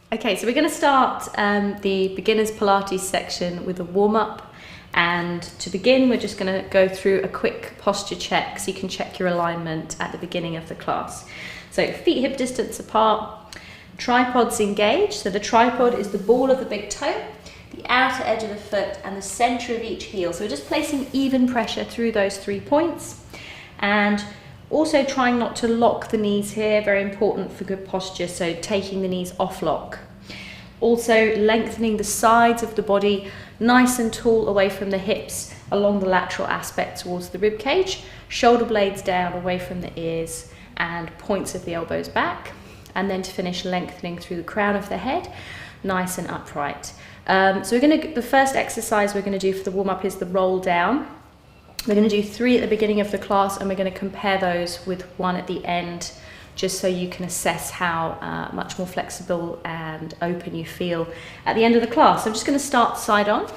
Okay, so we're going to start the beginners Pilates section with a warm-up, and to begin we're just going to go through a quick posture check so you can check your alignment at the beginning of the class. So feet hip distance apart, tripods engaged, so the tripod is the ball of the big toe, the outer edge of the foot and the centre of each heel. So we're just placing even pressure through those 3 points, and also trying not to lock the knees here, very important for good posture, so taking the knees off lock. Also lengthening the sides of the body, nice and tall away from the hips, along the lateral aspect towards the rib cage, shoulder blades down away from the ears and points of the elbows back. And then to finish, lengthening through the crown of the head, nice and upright. So the first exercise we're going to do for the warm-up is the roll down. We're going to do 3 at the beginning of the class, and we're going to compare those with 1 at the end, just so you can assess how much more flexible and open you feel at the end of the class. So I'm just going to start side on.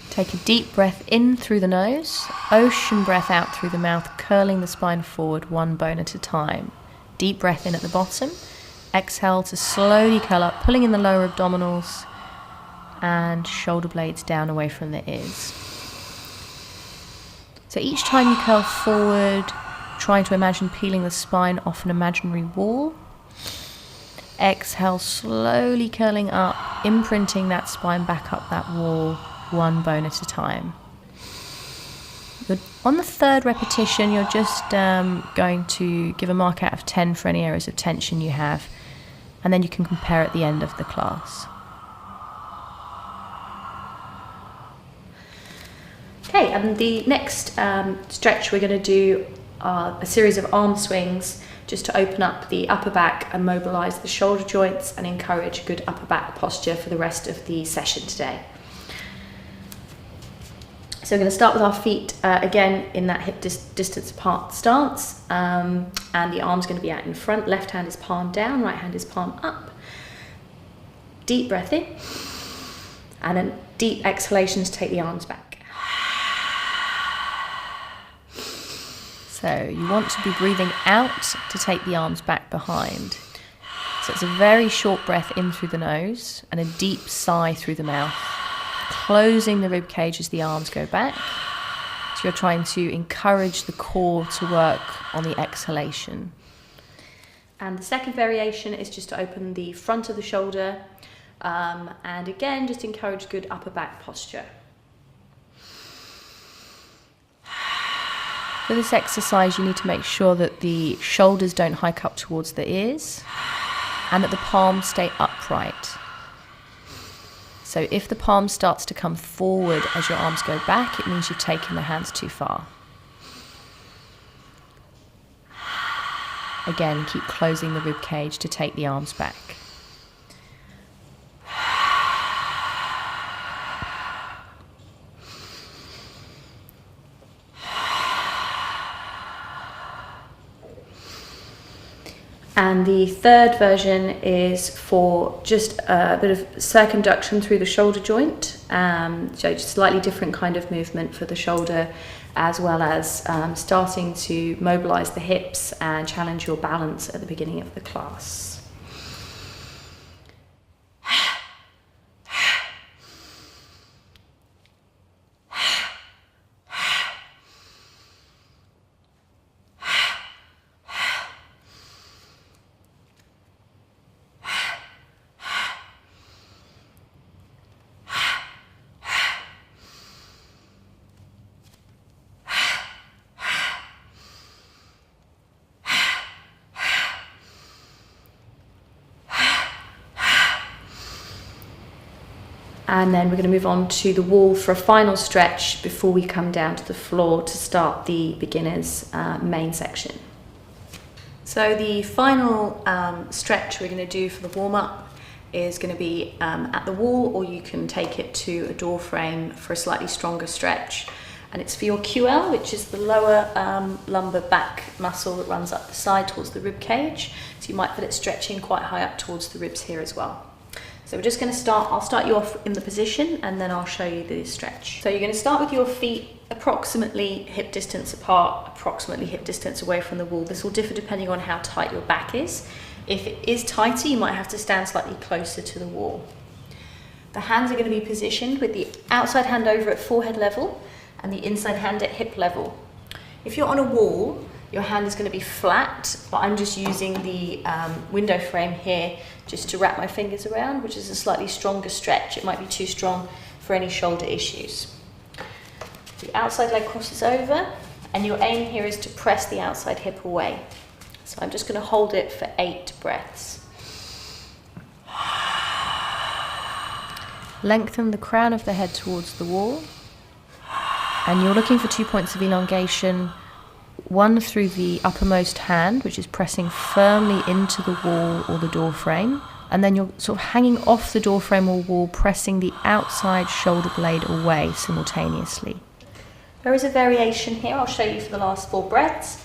Take a deep breath in through the nose, ocean breath out through the mouth, curling the spine forward 1 bone at a time. Deep breath in at the bottom. Exhale to slowly curl up, pulling in the lower abdominals and shoulder blades down away from the ears. So each time you curl forward, trying to imagine peeling the spine off an imaginary wall. Exhale, slowly curling up, imprinting that spine back up that wall, 1 bone at a time. On the 3rd repetition, you're just going to give a mark out of 10 for any areas of tension you have, and then you can compare at the end of the class. Okay, and the next stretch we're going to do are a series of arm swings just to open up the upper back and mobilise the shoulder joints and encourage good upper back posture for the rest of the session today. So we're going to start with our feet again in that hip distance apart stance, and the arm's going to be out in front. Left hand is palm down, right hand is palm up. Deep breath in, and then deep exhalations to take the arms back. So you want to be breathing out to take the arms back behind. So it's a very short breath in through the nose and a deep sigh through the mouth, closing the rib cage as the arms go back. So you're trying to encourage the core to work on the exhalation. And the second variation is just to open the front of the shoulder, and again just encourage good upper back posture. For this exercise, you need to make sure that the shoulders don't hike up towards the ears and that the palms stay upright. So if the palm starts to come forward as your arms go back, it means you've taken the hands too far. Again, keep closing the rib cage to take the arms back. And the 3rd version is for just a bit of circumduction through the shoulder joint, so just slightly different kind of movement for the shoulder, as well as starting to mobilise the hips and challenge your balance at the beginning of the class. And then we're going to move on to the wall for a final stretch before we come down to the floor to start the beginners main section. So the final stretch we're going to do for the warm-up is going to be at the wall, or you can take it to a door frame for a slightly stronger stretch. And it's for your QL, which is the lower lumbar back muscle that runs up the side towards the rib cage. So you might feel it stretching quite high up towards the ribs here as well. So we're just going to start, I'll start you off in the position and then I'll show you the stretch. So you're going to start with your feet approximately hip distance apart, approximately hip distance away from the wall. This will differ depending on how tight your back is. If it is tighter, you might have to stand slightly closer to the wall. The hands are going to be positioned with the outside hand over at forehead level and the inside hand at hip level. If you're on a wall, your hand is going to be flat, but I'm just using the window frame here just to wrap my fingers around, which is a slightly stronger stretch. It might be too strong for any shoulder issues. The outside leg crosses over, and your aim here is to press the outside hip away. So I'm just going to hold it for 8 breaths. Lengthen the crown of the head towards the wall, and you're looking for 2 points of elongation. One through the uppermost hand, which is pressing firmly into the wall or the door frame, and then you're sort of hanging off the door frame or wall, pressing the outside shoulder blade away simultaneously. There is a variation here I'll show you for the last 4 breaths.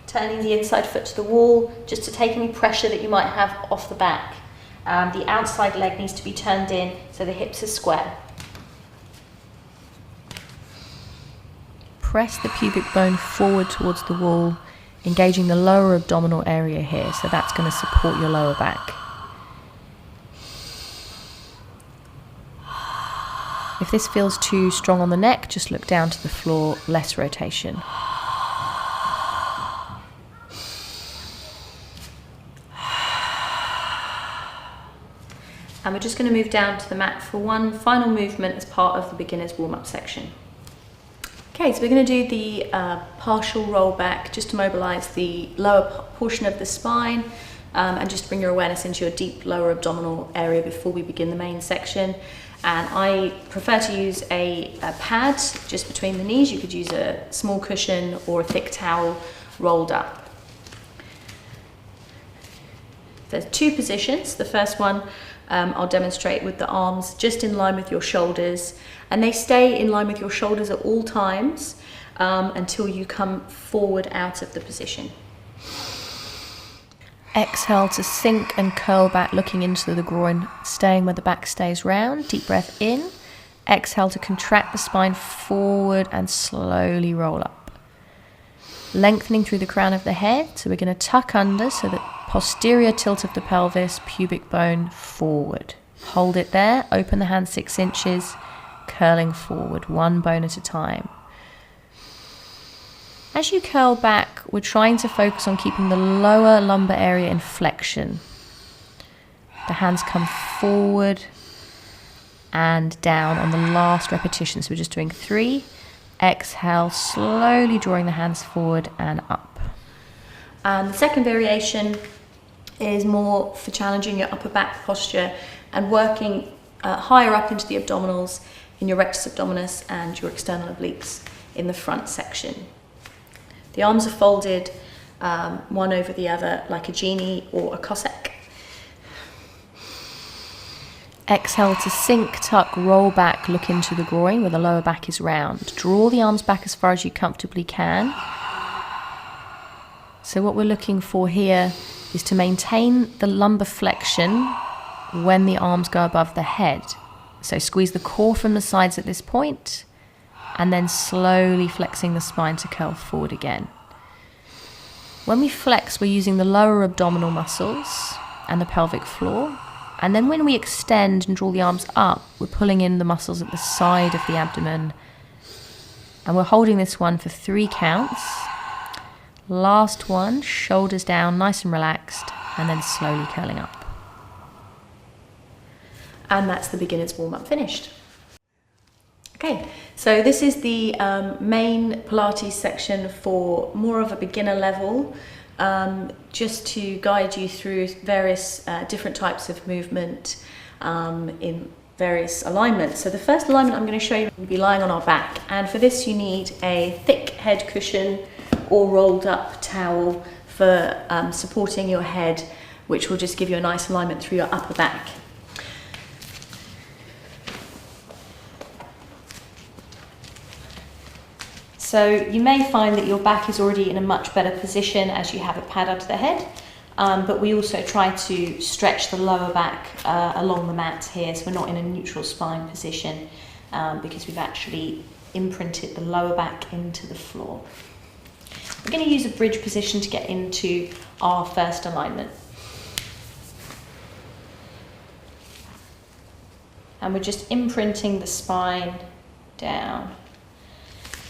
Turning the inside foot to the wall, just to take any pressure that you might have off the back. The outside leg needs to be turned in so the hips are square. Press the pubic bone forward towards the wall, engaging the lower abdominal area here, so that's going to support your lower back. If this feels too strong on the neck, just look down to the floor, less rotation. And we're just going to move down to the mat for one final movement as part of the beginner's warm-up section. Okay, so we're going to do the partial rollback just to mobilize the lower portion of the spine and just bring your awareness into your deep lower abdominal area before we begin the main section. And I prefer to use a pad just between the knees. You could use a small cushion or a thick towel rolled up. There's 2 positions. The first one I'll demonstrate with the arms just in line with your shoulders, and they stay in line with your shoulders at all times until you come forward out of the position. Exhale to sink and curl back, looking into the groin, staying where the back stays round. Deep breath in. Exhale to contract the spine forward and slowly roll up. Lengthening through the crown of the head, so we're going to tuck under so that posterior tilt of the pelvis, pubic bone forward. Hold it there, open the hand 6 inches, curling forward, 1 bone at a time. As you curl back, we're trying to focus on keeping the lower lumbar area in flexion. The hands come forward and down on the last repetition. So we're just doing 3. Exhale, slowly drawing the hands forward and up. And the second variation is more for challenging your upper back posture and working higher up into the abdominals in your rectus abdominis and your external obliques in the front section. The arms are folded one over the other like a genie or a Cossack. Exhale to sink, tuck, roll back, look into the groin where the lower back is round. Draw the arms back as far as you comfortably can. So what we're looking for here is to maintain the lumbar flexion when the arms go above the head. So squeeze the core from the sides at this point, and then slowly flexing the spine to curl forward again. When we flex, we're using the lower abdominal muscles and the pelvic floor. And then when we extend and draw the arms up, we're pulling in the muscles at the side of the abdomen. And we're holding this one for 3 counts. Last one, shoulders down, nice and relaxed, and then slowly curling up. And that's the beginner's warm-up finished. Okay, so this is the main Pilates section for more of a beginner level, just to guide you through various different types of movement in various alignments. So the first alignment I'm going to show you will be lying on our back, and for this you need a thick head cushion or rolled up towel for supporting your head, which will just give you a nice alignment through your upper back. So you may find that your back is already in a much better position as you have a pad under the head, but we also try to stretch the lower back along the mat here, so we're not in a neutral spine position because we've actually imprinted the lower back into the floor. We're going to use a bridge position to get into our first alignment. And we're just imprinting the spine down.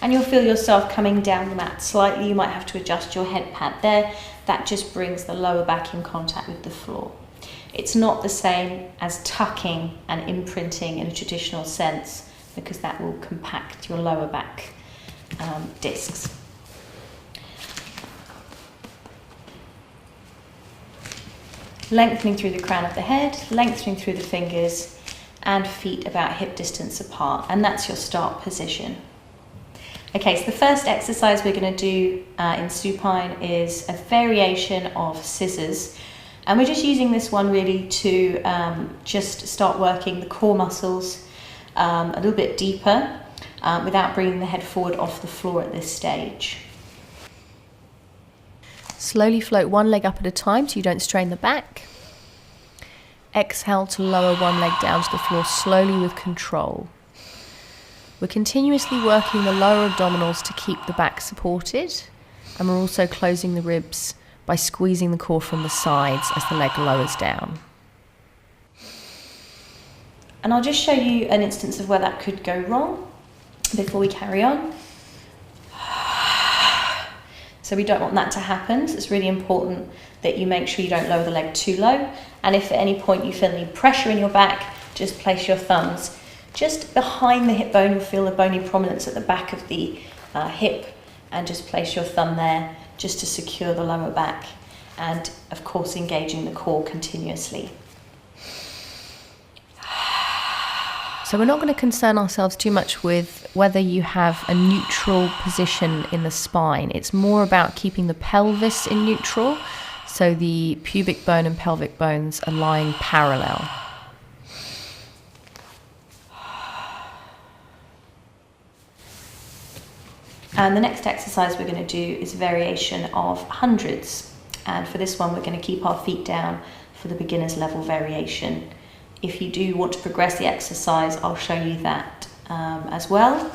And you'll feel yourself coming down the mat slightly. You might have to adjust your head pad there. That just brings the lower back in contact with the floor. It's not the same as tucking and imprinting in a traditional sense, because that will compact your lower back discs. Lengthening through the crown of the head, lengthening through the fingers, and feet about hip distance apart, and that's your start position. Okay, so the first exercise we're going to do in supine is a variation of scissors, and we're just using this one really to just start working the core muscles a little bit deeper without bringing the head forward off the floor at this stage. Slowly float one leg up at a time so you don't strain the back. Exhale to lower one leg down to the floor slowly with control. We're continuously working the lower abdominals to keep the back supported, and we're also closing the ribs by squeezing the core from the sides as the leg lowers down. And I'll just show you an instance of where that could go wrong before we carry on. So we don't want that to happen, so it's really important that you make sure you don't lower the leg too low. And if at any point you feel any pressure in your back, just place your thumbs just behind the hip bone. You'll feel the bony prominence at the back of the hip, and just place your thumb there just to secure the lower back, and of course engaging the core continuously. So we're not going to concern ourselves too much with whether you have a neutral position in the spine. It's more about keeping the pelvis in neutral, so the pubic bone and pelvic bones are lying parallel. And the next exercise we're going to do is a variation of hundreds. And for this one, we're going to keep our feet down for the beginner's level variation. If you do want to progress the exercise, I'll show you that as well.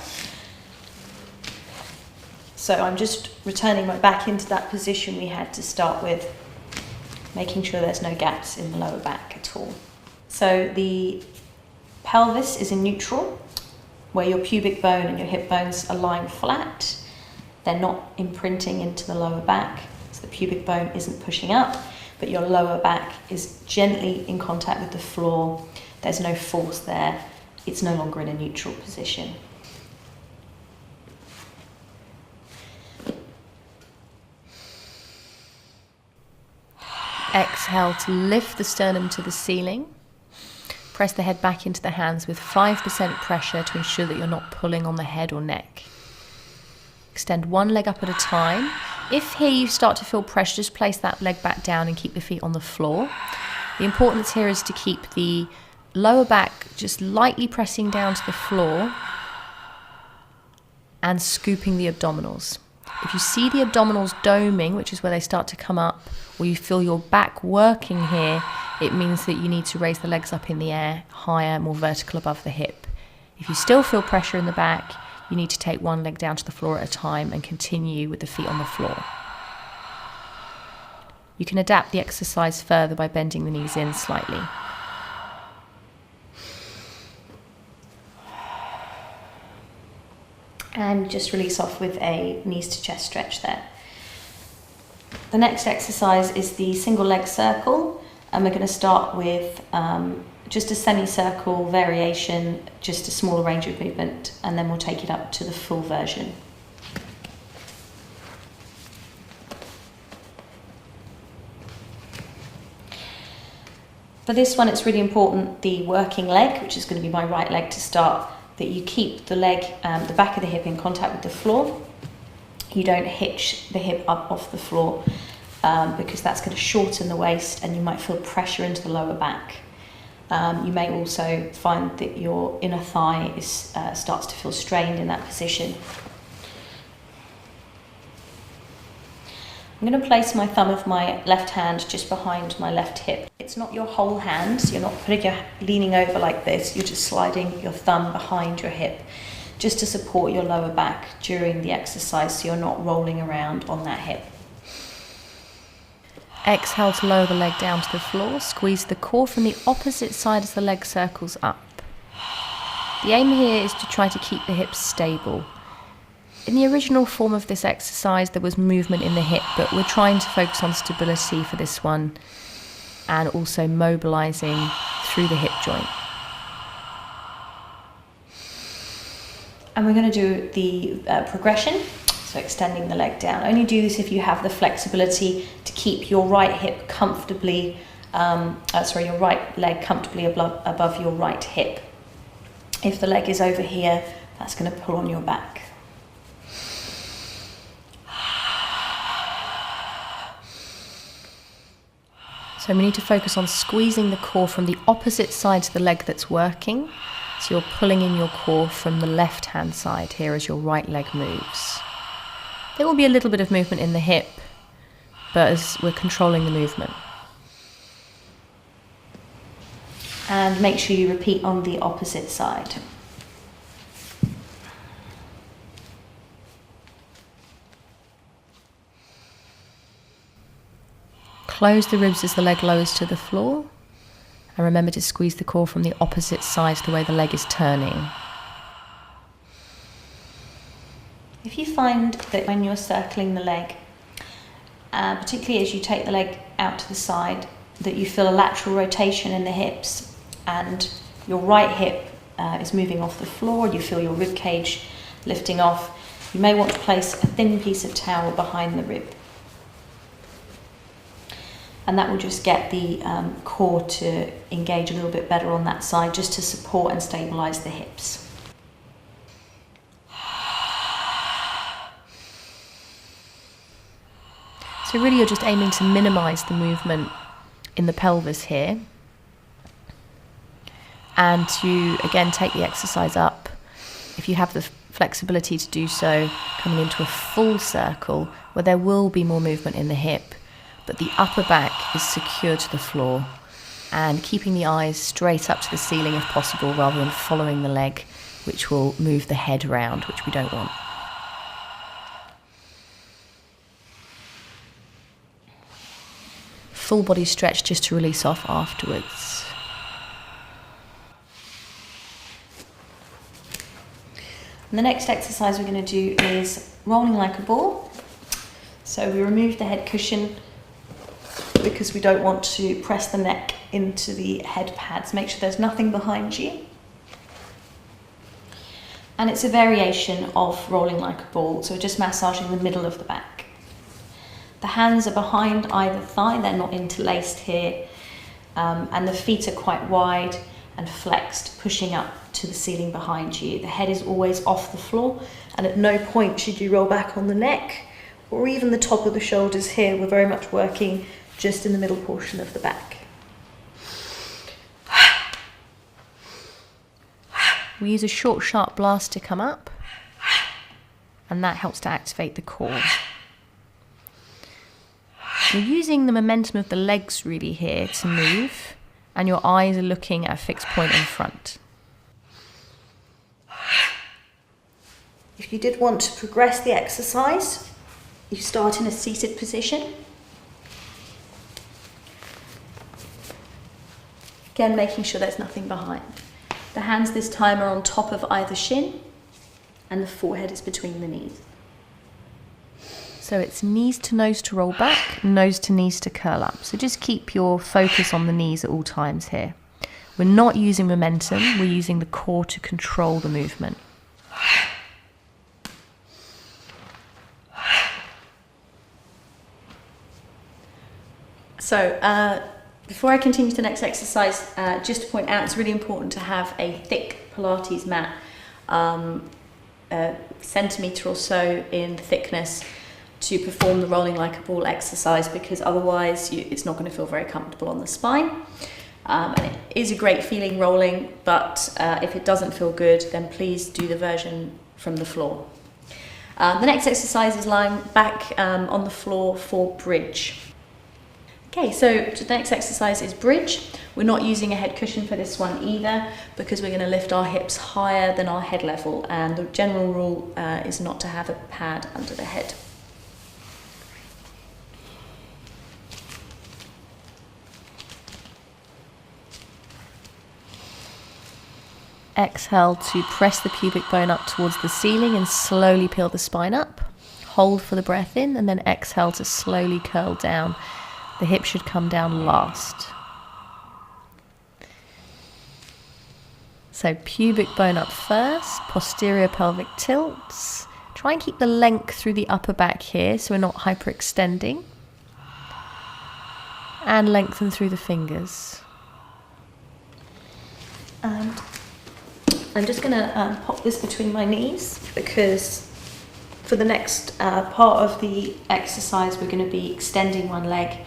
So I'm just returning my back into that position we had to start with, making sure there's no gaps in the lower back at all. So the pelvis is in neutral, where your pubic bone and your hip bones are lying flat. They're not imprinting into the lower back, so the pubic bone isn't pushing up, but your lower back is gently in contact with the floor. There's no force there. It's no longer in a neutral position. Exhale to lift the sternum to the ceiling. Press the head back into the hands with 5% pressure to ensure that you're not pulling on the head or neck. Extend one leg up at a time. If here you start to feel pressure, just place that leg back down and keep the feet on the floor. The importance here is to keep the lower back just lightly pressing down to the floor and scooping the abdominals. If you see the abdominals doming, which is where they start to come up, or you feel your back working here, it means that you need to raise the legs up in the air, higher, more vertical above the hip. If you still feel pressure in the back, you need to take one leg down to the floor at a time and continue with the feet on the floor. You can adapt the exercise further by bending the knees in slightly. And just release off with a knees to chest stretch there. The next exercise is the single leg circle, and we're going to start with just a semicircle variation, just a smaller range of movement, and then we'll take it up to the full version. For this one, it's really important, the working leg, which is going to be my right leg to start, that you keep the leg, the back of the hip in contact with the floor. You don't hitch the hip up off the floor because that's going to shorten the waist and you might feel pressure into the lower back. You may also find that your inner thigh starts to feel strained in that position. I'm going to place my thumb of my left hand just behind my left hip. It's not your whole hand, so you're not leaning over like this, you're just sliding your thumb behind your hip just to support your lower back during the exercise so you're not rolling around on that hip. Exhale to lower the leg down to the floor. Squeeze the core from the opposite side as the leg circles up. The aim here is to try to keep the hips stable. In the original form of this exercise, there was movement in the hip, but we're trying to focus on stability for this one and also mobilizing through the hip joint. And we're going to do the progression, so extending the leg down. Only do this if you have the flexibility to keep your right hip comfortably, your right leg comfortably above your right hip. If the leg is over here, that's going to pull on your back. So we need to focus on squeezing the core from the opposite side to the leg that's working. So you're pulling in your core from the left-hand side here as your right leg moves. There will be a little bit of movement in the hip, but as we're controlling the movement. And make sure you repeat on the opposite side. Close the ribs as the leg lowers to the floor. And remember to squeeze the core from the opposite side the way the leg is turning. If you find that when you're circling the leg, particularly as you take the leg out to the side, that you feel a lateral rotation in the hips and your right hip is moving off the floor, you feel your rib cage lifting off, you may want to place a thin piece of towel behind the rib. And that will just get the core to engage a little bit better on that side, just to support and stabilise the hips. So really you're just aiming to minimise the movement in the pelvis here. And to, again, take the exercise up. If you have the flexibility to do so, coming into a full circle where there will be more movement in the hip, but the upper back is secure to the floor, and keeping the eyes straight up to the ceiling if possible, rather than following the leg, which will move the head round, which we don't want. Full body stretch just to release off afterwards. And the next exercise we're going to do is rolling like a ball. So we remove the head cushion because we don't want to press the neck into the head pads. Make sure there's nothing behind you. And it's a variation of rolling like a ball, so we're just massaging the middle of the back. The hands are behind either thigh, they're not interlaced here, and the feet are quite wide and flexed, pushing up to the ceiling behind you. The head is always off the floor, and at no point should you roll back on the neck or even the top of the shoulders here. We're very much working just in the middle portion of the back. We use a short, sharp blast to come up, and that helps to activate the core. You're using the momentum of the legs really here to move, and your eyes are looking at a fixed point in front. If you did want to progress the exercise, you start in a seated position. Again, making sure there's nothing behind. The hands this time are on top of either shin, and the forehead is between the knees. So it's knees to nose to roll back, nose to knees to curl up. So just keep your focus on the knees at all times here. We're not using momentum, we're using the core to control the movement. So before I continue to the next exercise, just to point out, it's really important to have a thick Pilates mat, a centimetre or so in thickness, to perform the rolling like a ball exercise, because otherwise it's not going to feel very comfortable on the spine. And it is a great feeling rolling, but if it doesn't feel good, then please do the version from the floor. The next exercise is lying back on the floor for bridge. Okay, so the next exercise is bridge. We're not using a head cushion for this one either, because we're going to lift our hips higher than our head level, and the general rule is not to have a pad under the head. Exhale to press the pubic bone up towards the ceiling and slowly peel the spine up. Hold for the breath in, and then exhale to slowly curl down. The hip should come down last. So pubic bone up first, posterior pelvic tilts. Try and keep the length through the upper back here so we're not hyperextending. And lengthen through the fingers. And I'm just going to pop this between my knees, because for the next part of the exercise we're going to be extending one leg,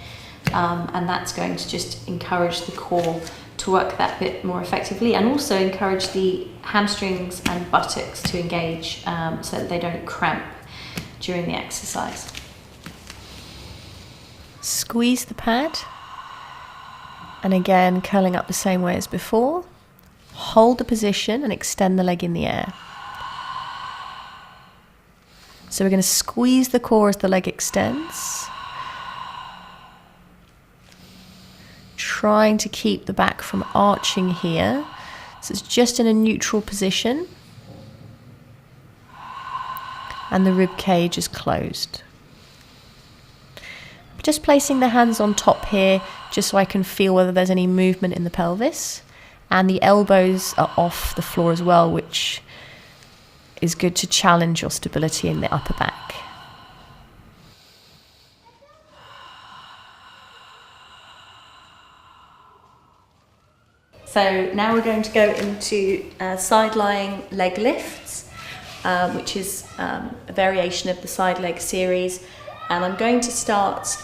and that's going to just encourage the core to work that bit more effectively, and also encourage the hamstrings and buttocks to engage so that they don't cramp during the exercise. Squeeze the pad, and again curling up the same way as before. Hold the position and extend the leg in the air. So we're going to squeeze the core as the leg extends, trying to keep the back from arching here. So it's just in a neutral position, and the rib cage is closed. Just placing the hands on top here, just so I can feel whether there's any movement in the pelvis. And the elbows are off the floor as well, which is good to challenge your stability in the upper back. So now we're going to go into side lying leg lifts, which is a variation of the side leg series. And I'm going to start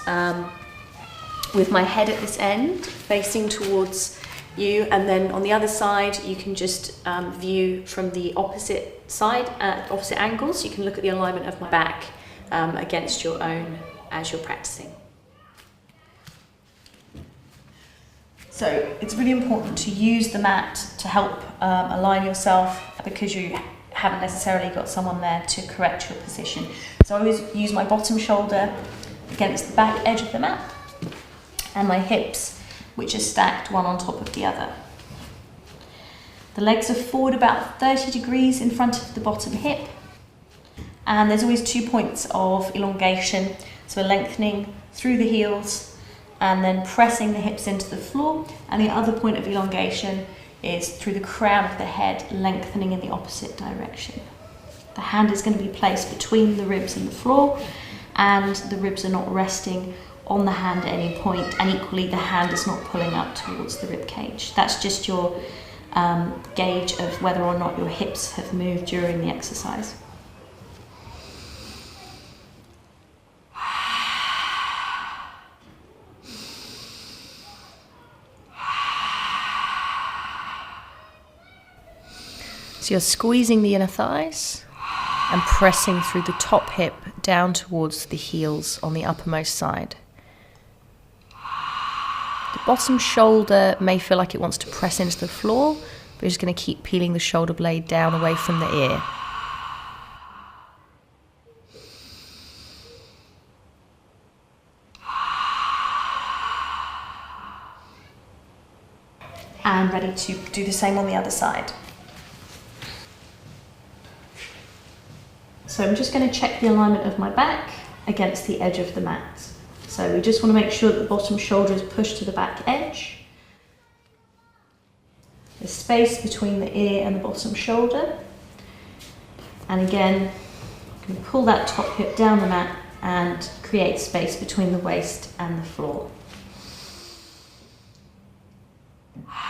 with my head at this end, facing towards you, and then on the other side you can just view from the opposite side at opposite angles. You can look at the alignment of my back against your own as you're practicing. So it's really important to use the mat to help align yourself, because you haven't necessarily got someone there to correct your position. So I always use my bottom shoulder against the back edge of the mat, and my hips, which are stacked one on top of the other. The legs are forward about 30 degrees in front of the bottom hip, and there's always 2 points of elongation. So we're lengthening through the heels and then pressing the hips into the floor, and the other point of elongation is through the crown of the head, lengthening in the opposite direction. The hand is going to be placed between the ribs and the floor, and the ribs are not resting on the hand at any point, and equally the hand is not pulling up towards the rib cage. That's just your gauge of whether or not your hips have moved during the exercise. So you're squeezing the inner thighs and pressing through the top hip down towards the heels on the uppermost side. The bottom shoulder may feel like it wants to press into the floor, but you're just going to keep peeling the shoulder blade down away from the ear. And ready to do the same on the other side. So I'm just going to check the alignment of my back against the edge of the mat. So we just want to make sure that the bottom shoulder is pushed to the back edge. There's space between the ear and the bottom shoulder. And again, I'm going to pull that top hip down the mat and create space between the waist and the floor.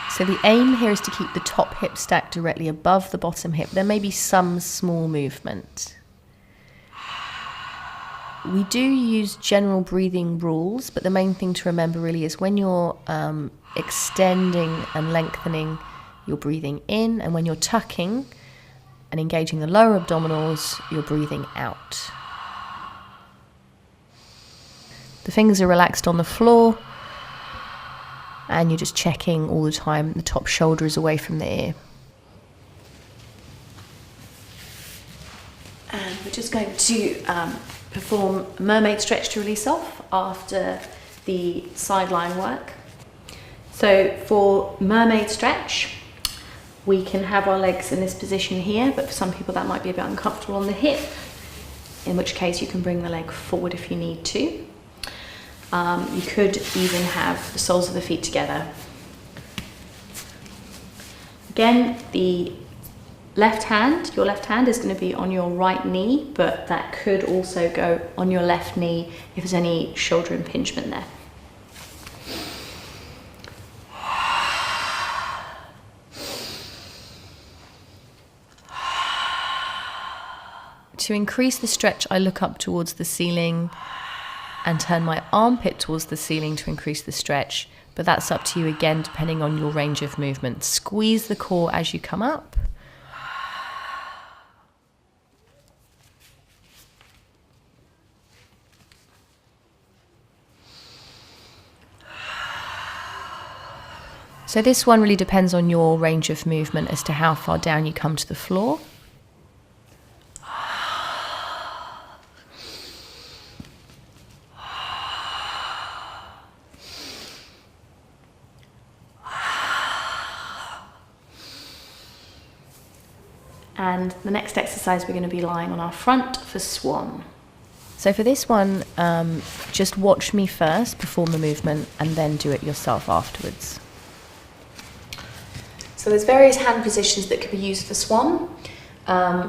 So the aim here is to keep the top hip stacked directly above the bottom hip. There may be some small movement. We do use general breathing rules, but the main thing to remember really is when you're extending and lengthening, you're breathing in, and when you're tucking and engaging the lower abdominals, you're breathing out. The fingers are relaxed on the floor, and you're just checking all the time the top shoulder is away from the ear. And we're just going to perform a mermaid stretch to release off after the sideline work. So for mermaid stretch, we can have our legs in this position here, but for some people that might be a bit uncomfortable on the hip, in which case you can bring the leg forward if you need to. You could even have the soles of the feet together. Again, your left hand is going to be on your right knee, but that could also go on your left knee if there's any shoulder impingement there. To increase the stretch, I look up towards the ceiling and turn my armpit towards the ceiling to increase the stretch, but that's up to you again, depending on your range of movement. Squeeze the core as you come up. So this one really depends on your range of movement as to how far down you come to the floor. And the next exercise, we're going to be lying on our front for Swan. So for this one, just watch me first, perform the movement, and then do it yourself afterwards. So there's various hand positions that could be used for Swan.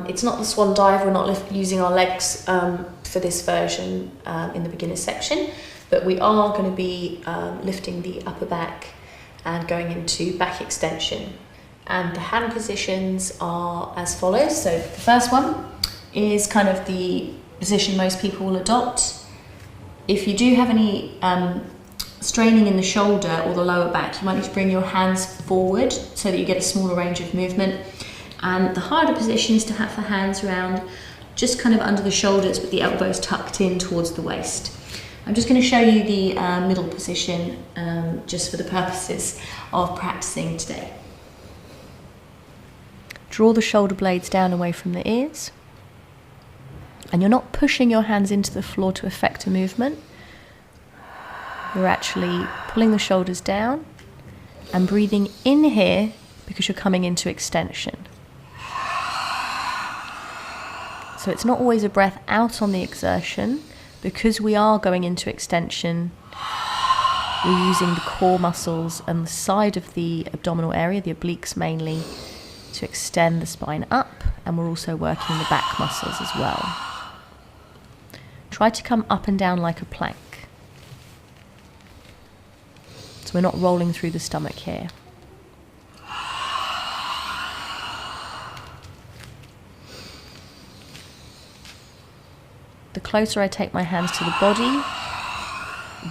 It's not the Swan dive, we're not using our legs for this version in the beginner section, but we are going to be lifting the upper back and going into back extension. And the hand positions are as follows. So the first one is kind of the position most people will adopt. If you do have any straining in the shoulder or the lower back, you might need to bring your hands forward so that you get a smaller range of movement. And the harder position is to have the hands around just kind of under the shoulders with the elbows tucked in towards the waist. I'm just going to show you the middle position just for the purposes of practicing today. Draw the shoulder blades down away from the ears. And you're not pushing your hands into the floor to affect a movement. You're actually pulling the shoulders down and breathing in here because you're coming into extension. So it's not always a breath out on the exertion. Because we are going into extension, we're using the core muscles and the side of the abdominal area, the obliques mainly, to extend the spine up, and we're also working the back muscles as well. Try to come up and down like a plank. So we're not rolling through the stomach here. The closer I take my hands to the body,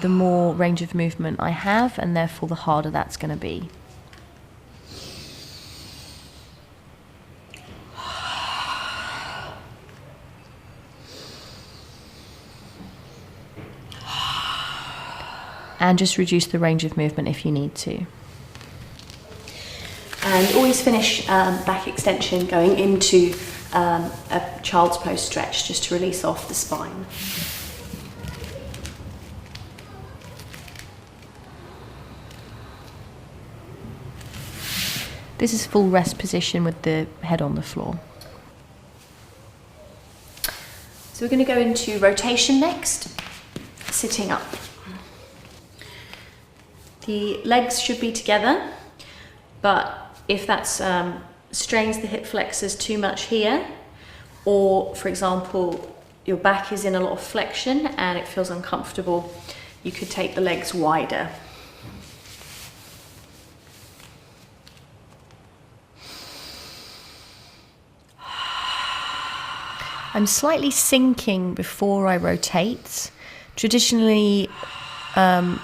the more range of movement I have, and therefore the harder that's going to be. And just reduce the range of movement if you need to. And always finish back extension going into a child's pose stretch just to release off the spine. This is full rest position with the head on the floor. So we're going to go into rotation next, sitting up. The legs should be together, but if that's strains the hip flexors too much here, or for example your back is in a lot of flexion and it feels uncomfortable, you could take the legs wider. I'm slightly sinking before I rotate. Traditionally,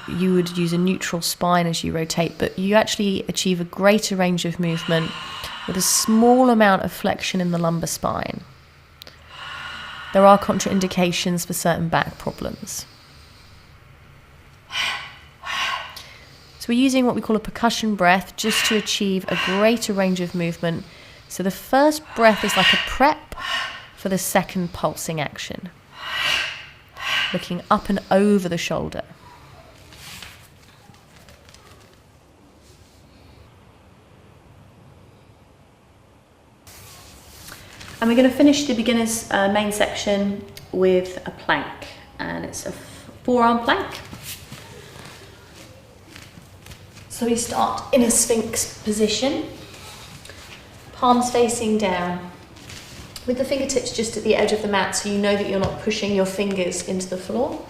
you would use a neutral spine as you rotate, but you actually achieve a greater range of movement with a small amount of flexion in the lumbar spine. There are contraindications for certain back problems. So we're using what we call a percussion breath just to achieve a greater range of movement. So the first breath is like a prep for the second pulsing action. Looking up and over the shoulder. And we're going to finish the beginner's main section with a plank, and it's a forearm plank. So we start in a Sphinx position, palms facing down, with the fingertips just at the edge of the mat so you know that you're not pushing your fingers into the floor.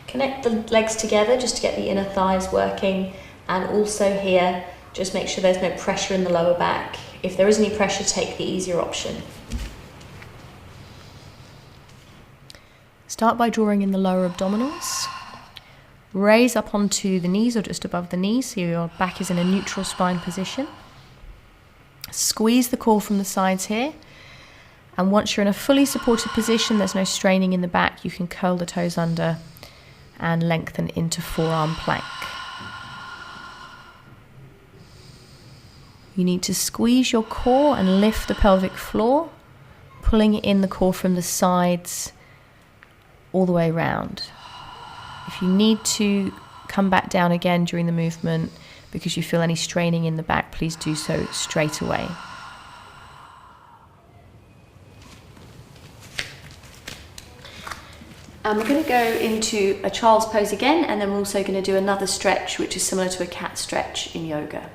Connect the legs together just to get the inner thighs working, and also here just make sure there's no pressure in the lower back. If there is any pressure, take the easier option. Start by drawing in the lower abdominals. Raise up onto the knees or just above the knees so your back is in a neutral spine position. Squeeze the core from the sides here. And once you're in a fully supported position, there's no straining in the back, you can curl the toes under and lengthen into forearm plank. You need to squeeze your core and lift the pelvic floor, pulling in the core from the sides all the way around. If you need to come back down again during the movement because you feel any straining in the back, please do so straight away. We're going to go into a child's pose again, and then we're also going to do another stretch which is similar to a cat stretch in yoga.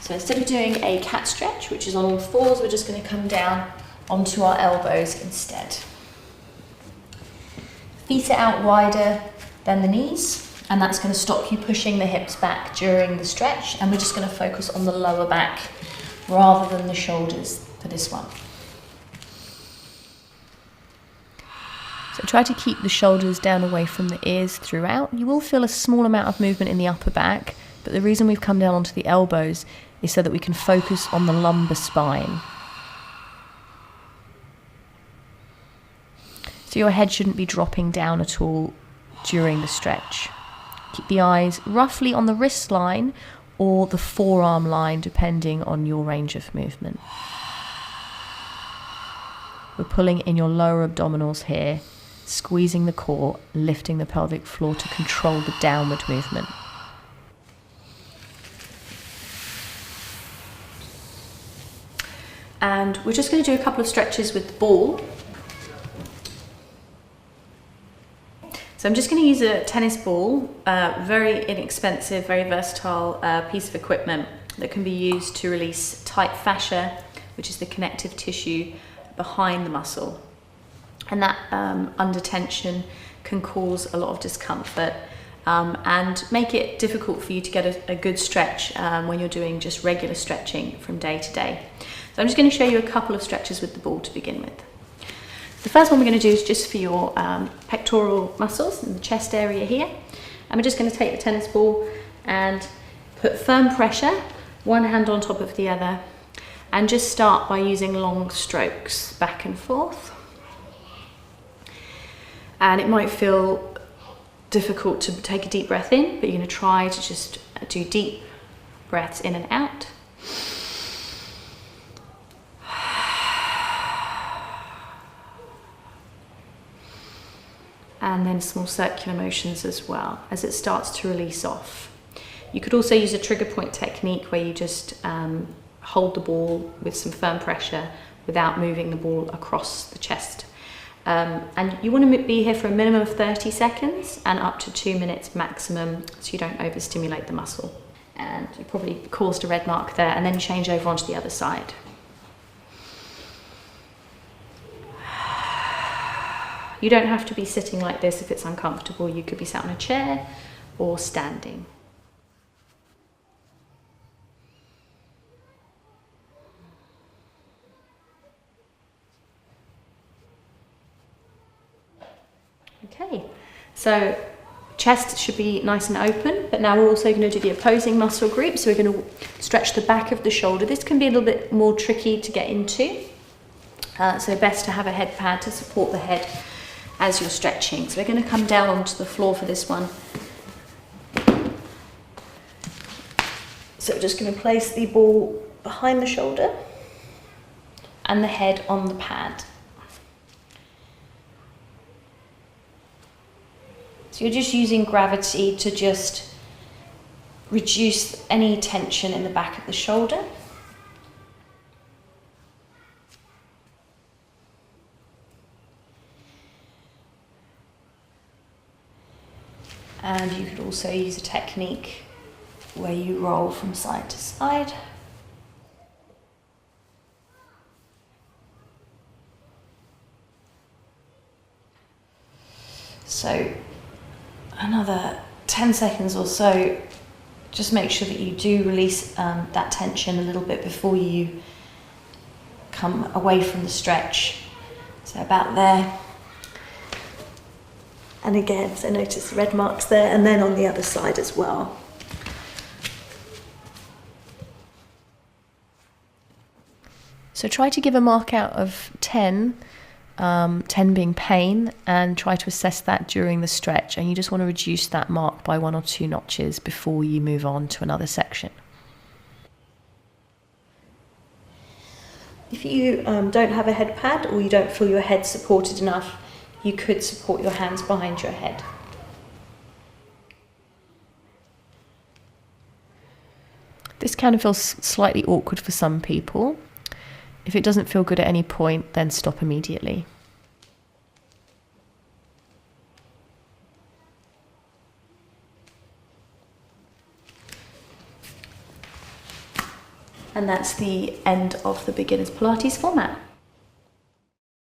So instead of doing a cat stretch, which is on all fours, we're just going to come down onto our elbows instead. Feet are out wider than the knees, and that's going to stop you pushing the hips back during the stretch, and we're just going to focus on the lower back rather than the shoulders for this one. So try to keep the shoulders down away from the ears throughout. You will feel a small amount of movement in the upper back, but the reason we've come down onto the elbows is so that we can focus on the lumbar spine. So your head shouldn't be dropping down at all during the stretch. Keep the eyes roughly on the wrist line or the forearm line, depending on your range of movement. We're pulling in your lower abdominals here, squeezing the core, lifting the pelvic floor to control the downward movement. And we're just going to do a couple of stretches with the ball. So I'm just going to use a tennis ball, very inexpensive, very versatile piece of equipment that can be used to release tight fascia, which is the connective tissue behind the muscle. And that under tension can cause a lot of discomfort and make it difficult for you to get a good stretch when you're doing just regular stretching from day to day. So I'm just going to show you a couple of stretches with the ball to begin with. The first one we're going to do is just for your pectoral muscles in the chest area here. And we're just going to take the tennis ball and put firm pressure, one hand on top of the other, and just start by using long strokes back and forth. And it might feel difficult to take a deep breath in, but you're going to try to just do deep breaths in and out. And then small circular motions as well as it starts to release off. You could also use a trigger point technique where you just hold the ball with some firm pressure without moving the ball across the chest. And you want to be here for a minimum of 30 seconds and up to 2 minutes maximum, so you don't overstimulate the muscle. And you probably caused a red mark there, and then change over onto the other side. You don't have to be sitting like this if it's uncomfortable. You could be sat on a chair or standing. Okay, so chest should be nice and open, but now we're also going to do the opposing muscle group. So we're going to stretch the back of the shoulder. This can be a little bit more tricky to get into. So best to have a head pad to support the head as you're stretching. So we're going to come down onto the floor for this one. So we're just going to place the ball behind the shoulder and the head on the pad. So you're just using gravity to just reduce any tension in the back of the shoulder. And you could also use a technique where you roll from side to side. So another 10 seconds or so. Just make sure that you do release that tension a little bit before you come away from the stretch. So about there. And again, so notice the red marks there, and then on the other side as well. So try to give a mark out of 10, 10 being pain, and try to assess that during the stretch. And you just want to reduce that mark by 1 or 2 notches before you move on to another section. If you don't have a head pad or you don't feel your head supported enough, you could support your hands behind your head. This kind of feels slightly awkward for some people. If it doesn't feel good at any point, then stop immediately. And that's the end of the beginner's Pilates format.